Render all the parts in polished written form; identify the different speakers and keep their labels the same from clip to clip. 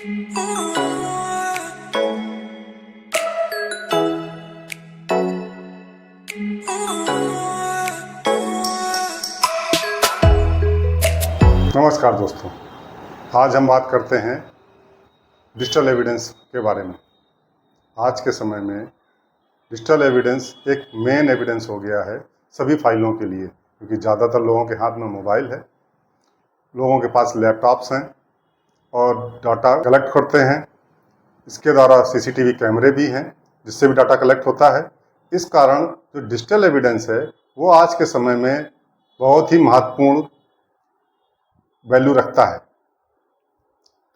Speaker 1: नमस्कार दोस्तों, आज हम बात करते हैं डिजिटल एविडेंस के बारे में। आज के समय में डिजिटल एविडेंस एक मेन एविडेंस हो गया है सभी फाइलों के लिए, क्योंकि ज़्यादातर लोगों के हाथ में मोबाइल है, लोगों के पास लैपटॉप्स हैं और डाटा कलेक्ट करते हैं। इसके द्वारा सीसीटीवी कैमरे भी हैं जिससे भी डाटा कलेक्ट होता है। इस कारण जो डिजिटल एविडेंस है वो आज के समय में बहुत ही महत्वपूर्ण वैल्यू रखता है।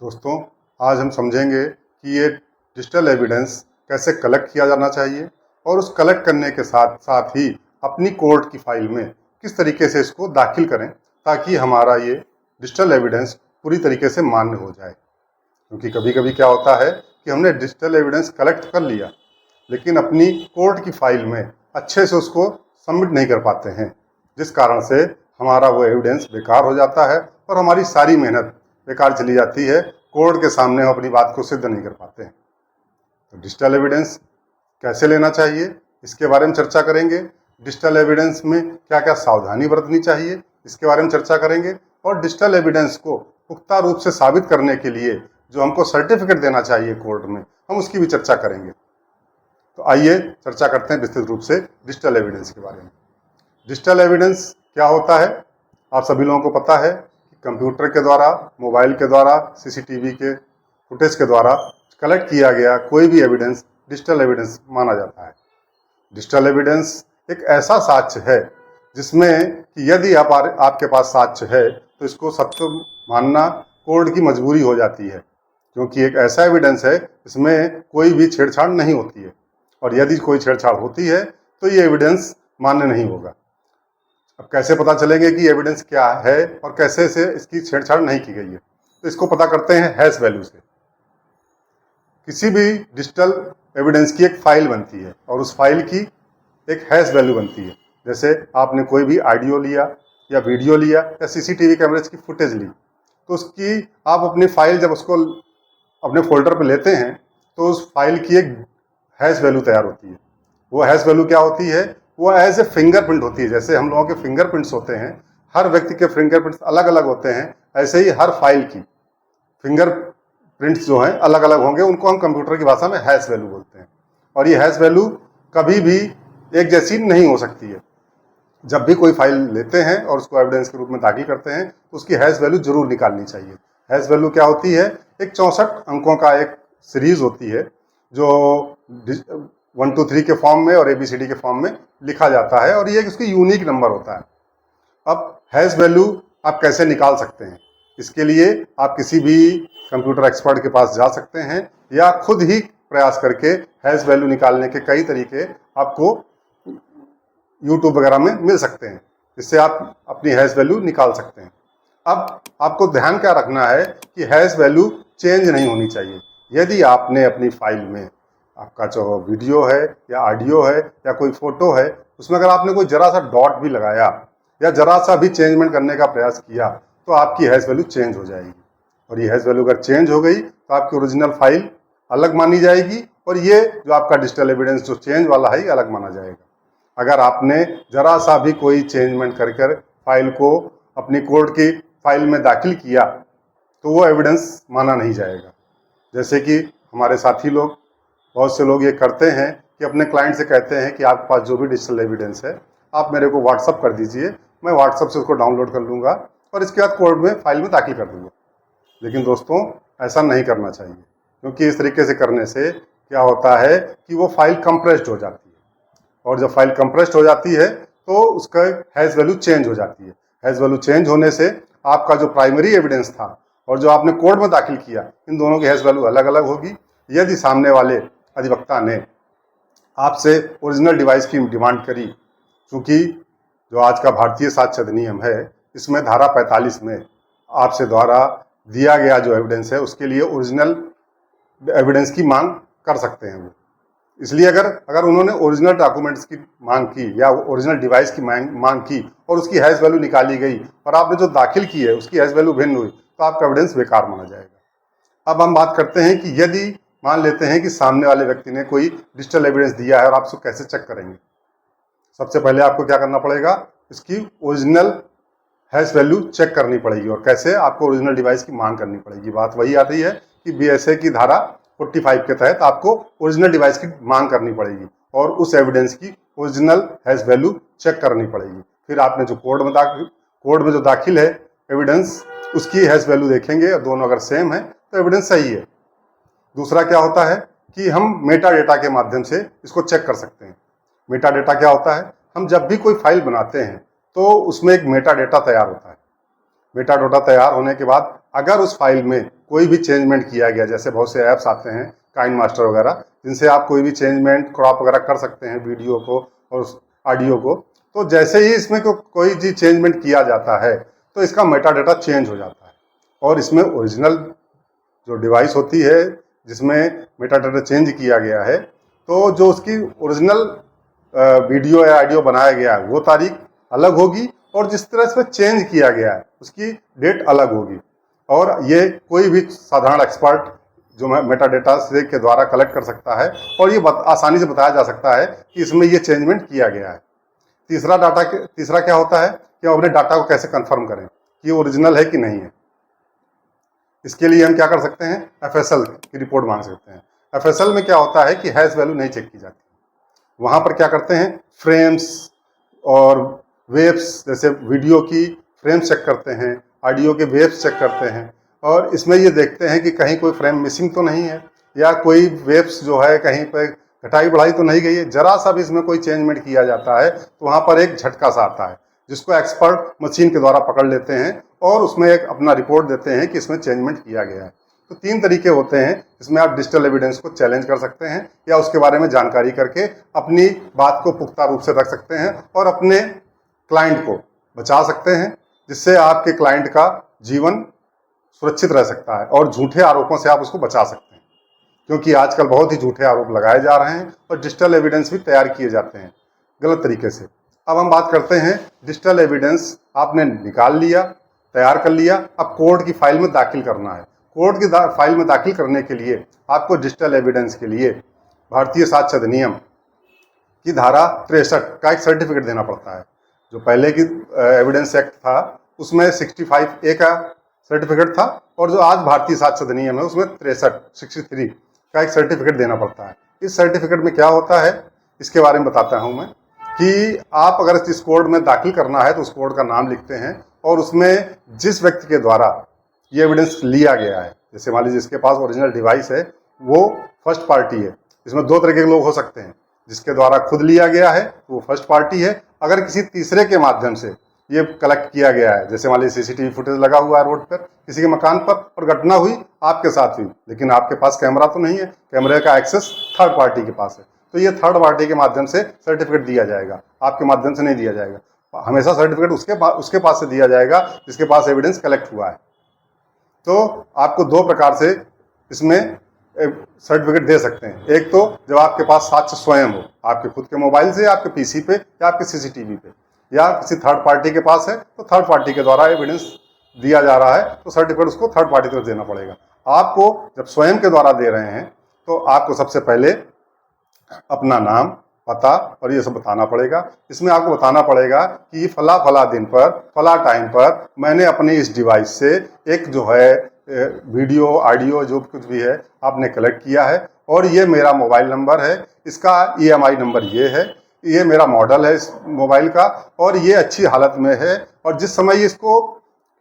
Speaker 1: दोस्तों, आज हम समझेंगे कि ये डिजिटल एविडेंस कैसे कलेक्ट किया जाना चाहिए और उस कलेक्ट करने के साथ साथ ही अपनी कोर्ट की फाइल में किस तरीके से इसको दाखिल करें ताकि हमारा ये डिजिटल एविडेंस पूरी तरीके से मान्य हो जाए। क्योंकि कभी कभी क्या होता है कि हमने डिजिटल एविडेंस कलेक्ट कर लिया लेकिन अपनी कोर्ट की फाइल में अच्छे से उसको सबमिट नहीं कर पाते हैं, जिस कारण से हमारा वो एविडेंस बेकार हो जाता है और हमारी सारी मेहनत बेकार चली जाती है। कोर्ट के सामने हम अपनी बात को सिद्ध नहीं कर पाते हैं। तो डिजिटल एविडेंस कैसे लेना चाहिए इसके बारे में चर्चा करेंगे। डिजिटल एविडेंस में क्या क्या सावधानी बरतनी चाहिए इसके बारे में चर्चा करेंगे। और डिजिटल एविडेंस को पुख्ता रूप से साबित करने के लिए जो हमको सर्टिफिकेट देना चाहिए कोर्ट में, हम उसकी भी चर्चा करेंगे। तो आइए चर्चा करते हैं विस्तृत रूप से डिजिटल एविडेंस के बारे में। डिजिटल एविडेंस क्या होता है, आप सभी लोगों को पता है कि कंप्यूटर के द्वारा, मोबाइल के द्वारा, सीसीटीवी के फुटेज के द्वारा कलेक्ट किया गया कोई भी एविडेंस डिजिटल एविडेंस माना जाता है। डिजिटल एविडेंस एक ऐसा साक्ष्य है जिसमें कि यदि आपके पास साक्ष्य है तो इसको सत्य मानना कोर्ट की मजबूरी हो जाती है, क्योंकि एक ऐसा एविडेंस है इसमें कोई भी छेड़छाड़ नहीं होती है और यदि कोई छेड़छाड़ होती है तो ये एविडेंस मान्य नहीं होगा। अब कैसे पता चलेंगे कि एविडेंस क्या है और कैसे से इसकी छेड़छाड़ नहीं की गई है, तो इसको पता करते हैं हैश वैल्यू से। किसी भी डिजिटल एविडेंस की एक फाइल बनती है और उस फाइल की एक हैश वैल्यू बनती है। जैसे आपने कोई भी ऑडियो लिया या वीडियो लिया या सीसीटीवी कैमरेज की फुटेज ली, तो उसकी आप अपनी फाइल जब उसको अपने फोल्डर पर लेते हैं तो उस फाइल की एक हैश वैल्यू तैयार होती है। वो हैश वैल्यू क्या होती है, वो एज ए फिंगरप्रिंट होती है। जैसे हम लोगों के फिंगरप्रिंट्स होते हैं, हर व्यक्ति के फिंगरप्रिंट्स अलग अलग होते हैं, ऐसे ही हर फाइल की फिंगरप्रिंट्स जो हैं अलग अलग होंगे। उनको हम कंप्यूटर की भाषा में हैश वैल्यू बोलते हैं। और ये हैश वैल्यू कभी भी एक जैसी नहीं हो सकती है। जब भी कोई फाइल लेते हैं और उसको एविडेंस के रूप में दाखिल करते हैं तो उसकी हैश वैल्यू जरूर निकालनी चाहिए। हैश वैल्यू क्या होती है, एक 64 अंकों का एक सीरीज होती है जो 1 2 3 के फॉर्म में और ABCD के फॉर्म में लिखा जाता है और ये उसकी यूनिक नंबर होता है। अब हैश वैल्यू आप कैसे निकाल सकते हैं, इसके लिए आप किसी भी कंप्यूटर एक्सपर्ट के पास जा सकते हैं या खुद ही प्रयास करके हैश वैल्यू निकालने के कई तरीके आपको YouTube वगैरह में मिल सकते हैं, जिससे आप अपनी हैश वैल्यू निकाल सकते हैं। अब आपको ध्यान क्या रखना है कि हैश वैल्यू चेंज नहीं होनी चाहिए। यदि आपने अपनी फाइल में आपका जो वीडियो है या ऑडियो है या कोई फोटो है, उसमें अगर आपने कोई जरा सा डॉट भी लगाया या जरा सा भी चेंजमेंट करने का प्रयास किया तो आपकी हैश वैल्यू चेंज हो जाएगी। और ये हैश वैल्यू अगर चेंज हो गई तो आपकी ओरिजिनल फाइल अलग मानी जाएगी और ये जो आपका डिजिटल एविडेंस जो चेंज वाला है अलग माना जाएगा। अगर आपने जरा सा भी कोई चेंजमेंट कर फाइल को अपनी कोर्ट की फाइल में दाखिल किया तो वो एविडेंस माना नहीं जाएगा। जैसे कि हमारे साथी लोग, बहुत से लोग ये करते हैं कि अपने क्लाइंट से कहते हैं कि आपके पास जो भी डिजिटल एविडेंस है आप मेरे को व्हाट्सअप कर दीजिए, मैं व्हाट्सअप से उसको डाउनलोड कर लूँगा और इसके बाद कोर्ट में फाइल में दाखिल कर दूँगा। लेकिन दोस्तों, ऐसा नहीं करना चाहिए, क्योंकि इस तरीके से करने से क्या होता है कि वो फाइल कंप्रेस्ड हो जाती है और जब फाइल कंप्रेस्ड हो जाती है तो उसका हैश वैल्यू चेंज हो जाती है। हैश वैल्यू चेंज होने से आपका जो प्राइमरी एविडेंस था और जो आपने कोर्ट में दाखिल किया, इन दोनों की हैश वैल्यू अलग अलग होगी। यदि सामने वाले अधिवक्ता ने आपसे ओरिजिनल डिवाइस की डिमांड करी, क्योंकि जो आज का भारतीय साक्ष्य अधिनियम है इसमें धारा 45 में आपसे द्वारा दिया गया जो एविडेंस है उसके लिए ओरिजिनल एविडेंस की मांग कर सकते हैं वो। इसलिए अगर उन्होंने ओरिजिनल डॉक्यूमेंट्स की मांग की या ओरिजिनल डिवाइस की मांग की और उसकी हैश वैल्यू निकाली गई और आपने जो दाखिल की है उसकी हैश वैल्यू भिन्न हुई तो आपका एविडेंस बेकार माना जाएगा। अब हम बात करते हैं कि यदि मान लेते हैं कि सामने वाले व्यक्ति ने कोई डिजिटल एविडेंस दिया है और आप उसको कैसे चेक करेंगे। सबसे पहले आपको क्या करना पड़ेगा, इसकी ओरिजिनल हैश वैल्यू चेक करनी पड़ेगी। और कैसे, आपको ओरिजिनल डिवाइस की मांग करनी पड़ेगी। बात वही आती है कि बीएसए की धारा 45 के तहत आपको ओरिजिनल डिवाइस की मांग करनी पड़ेगी और उस एविडेंस की ओरिजिनल हैश वैल्यू चेक करनी पड़ेगी। फिर आपने जो कोड में जो दाखिल है एविडेंस, उसकी हैश वैल्यू देखेंगे और दोनों अगर सेम है तो एविडेंस सही है। दूसरा क्या होता है कि हम मेटा डेटा के माध्यम से इसको चेक कर सकते हैं। मेटा डेटा क्या होता है, हम जब भी कोई फाइल बनाते हैं तो उसमें एक मेटा डेटा तैयार होता है। मेटा डेटा तैयार होने के बाद अगर उस फाइल में कोई भी चेंजमेंट किया गया, जैसे बहुत से ऐप्स आते हैं काइंड मास्टर वगैरह, जिनसे आप कोई भी चेंजमेंट क्रॉप वगैरह कर सकते हैं वीडियो को और ऑडियो को, तो जैसे ही इसमें कोई भी चेंजमेंट किया जाता है तो इसका मेटा डेटा चेंज हो जाता है। और इसमें ओरिजिनल जो डिवाइस होती है जिसमें मेटा डेटा चेंज किया गया है, तो जो उसकी ओरिजिनल वीडियो या ऑडियो बनाया गया है वो तारीख अलग होगी और जिस तरह से चेंज किया गया है उसकी डेट अलग होगी। और ये कोई भी साधारण एक्सपर्ट जो मेटा डेटा से के द्वारा कलेक्ट कर सकता है और ये आसानी से बताया जा सकता है कि इसमें ये चेंजमेंट किया गया है। तीसरा क्या होता है कि हम अपने डाटा को कैसे कंफर्म करें कि ओरिजिनल है कि नहीं है। इसके लिए हम क्या कर सकते हैं, एफएसएल की रिपोर्ट मांग सकते हैं। एफएसएल में क्या होता है कि हैश वैल्यू नहीं चेक की जाती। वहाँ पर क्या करते हैं, फ्रेम्स और वेव्स, जैसे वीडियो की फ्रेम्स चेक करते हैं, ऑडियो के वेव्स चेक करते हैं और इसमें ये देखते हैं कि कहीं कोई फ्रेम मिसिंग तो नहीं है या कोई वेव्स जो है कहीं पर घटाई बढ़ाई तो नहीं गई है। जरा सा भी इसमें कोई चेंजमेंट किया जाता है तो वहाँ पर एक झटका सा आता है जिसको एक्सपर्ट मशीन के द्वारा पकड़ लेते हैं और उसमें एक अपना रिपोर्ट देते हैं कि इसमें चेंजमेंट किया गया है। तो 3 तरीके होते हैं इसमें आप डिजिटल एविडेंस को चैलेंज कर सकते हैं या उसके बारे में जानकारी करके अपनी बात को पुख्ता रूप से रख सकते हैं और अपने क्लाइंट को बचा सकते हैं, जिससे आपके क्लाइंट का जीवन सुरक्षित रह सकता है और झूठे आरोपों से आप उसको बचा सकते हैं। क्योंकि आजकल बहुत ही झूठे आरोप लगाए जा रहे हैं और डिजिटल एविडेंस भी तैयार किए जाते हैं गलत तरीके से। अब हम बात करते हैं डिजिटल एविडेंस आपने निकाल लिया, तैयार कर लिया, अब कोर्ट की फाइल में दाखिल करना है। कोर्ट की फाइल में दाखिल करने के लिए आपको डिजिटल एविडेंस के लिए भारतीय साक्ष्य अधिनियम की धारा 63 का एक सर्टिफिकेट देना पड़ता है। जो पहले की एविडेंस एक्ट था उसमें 65A का सर्टिफिकेट था और जो आज भारतीय साक्ष्य अधिनियम है उसमें 63 का एक सर्टिफिकेट देना पड़ता है। इस सर्टिफिकेट में क्या होता है इसके बारे में बताता हूँ मैं कि आप अगर इस कोर्ट में दाखिल करना है तो उस कोर्ट का नाम लिखते हैं और उसमें जिस व्यक्ति के द्वारा ये एविडेंस लिया गया है, जैसे मान लीजिए जिसके पास ओरिजिनल डिवाइस है वो फर्स्ट पार्टी है। इसमें 2 तरह के लोग हो सकते हैं, जिसके द्वारा खुद लिया गया है तो वो फर्स्ट पार्टी है। अगर किसी तीसरे के माध्यम से ये कलेक्ट किया गया है, जैसे मान लीजिए सीसीटीवी फुटेज लगा हुआ है रोड पर किसी के मकान पर और घटना हुई आपके साथ हुई, लेकिन आपके पास कैमरा तो नहीं है, कैमरे का एक्सेस थर्ड पार्टी के पास है, तो ये थर्ड पार्टी के माध्यम से सर्टिफिकेट दिया जाएगा, आपके माध्यम से नहीं दिया जाएगा। हमेशा सर्टिफिकेट उसके पास से दिया जाएगा जिसके पास एविडेंस कलेक्ट हुआ है। तो आपको 2 प्रकार से इसमें सर्टिफिकेट दे सकते हैं। एक तो जब आपके पास साक्ष्य स्वयं हो, आपके खुद के मोबाइल से, आपके पीसी पे या आपके सीसीटीवी पे, या किसी थर्ड पार्टी के पास है तो थर्ड पार्टी के द्वारा एविडेंस दिया जा रहा है तो सर्टिफिकेट उसको थर्ड पार्टी को देना पड़ेगा। आपको जब स्वयं के द्वारा दे रहे हैं तो आपको सबसे पहले अपना नाम, पता और ये सब बताना पड़ेगा। इसमें आपको बताना पड़ेगा कि फला दिन पर फला टाइम पर मैंने अपनी इस डिवाइस से एक जो है वीडियो ऑडियो जो कुछ भी है आपने कलेक्ट किया है और ये मेरा मोबाइल नंबर है, इसका EMI नंबर ये है, ये मेरा मॉडल है इस मोबाइल का और ये अच्छी हालत में है और जिस समय इसको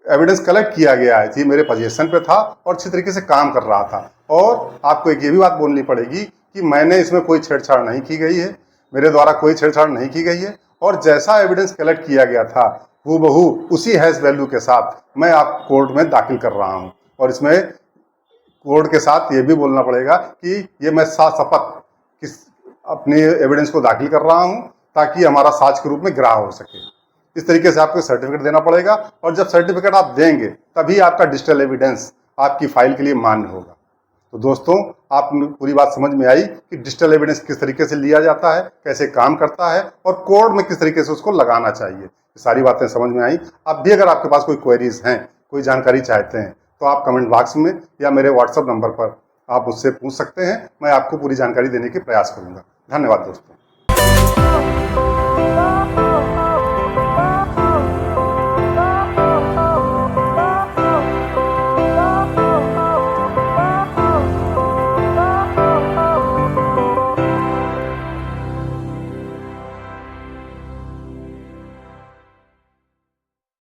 Speaker 1: एविडेंस कलेक्ट किया गया है ये मेरे पोजीशन पे था और अच्छी तरीके से काम कर रहा था। और आपको एक ये भी बात बोलनी पड़ेगी कि मैंने इसमें कोई छेड़छाड़ नहीं की गई है, मेरे द्वारा कोई छेड़छाड़ नहीं की गई है और जैसा एविडेंस कलेक्ट किया गया था हूबहू उसी हैश वैल्यू के साथ मैं आप कोर्ट में दाखिल कर रहा हूँ। और इसमें कोर्ट के साथ ये भी बोलना पड़ेगा कि ये मैं शपथ अपने एविडेंस को दाखिल कर रहा हूँ ताकि हमारा साक्ष्य के रूप में ग्राह्य हो सके। इस तरीके से आपको सर्टिफिकेट देना पड़ेगा और जब सर्टिफिकेट आप देंगे तभी आपका डिजिटल एविडेंस आपकी फाइल के लिए मान्य होगा। तो दोस्तों, आप पूरी बात समझ में आई कि डिजिटल एविडेंस किस तरीके से लिया जाता है, कैसे काम करता है और कोर्ट में किस तरीके से उसको लगाना चाहिए। ये सारी बातें समझ में आई। अब भी अगर आपके पास कोई क्वेरीज हैं, कोई जानकारी चाहते हैं तो आप कमेंट बॉक्स में या मेरे व्हाट्सएप नंबर पर आप मुझसे पूछ सकते हैं। मैं आपको पूरी जानकारी देने की प्रयास करूंगा। धन्यवाद दोस्तों।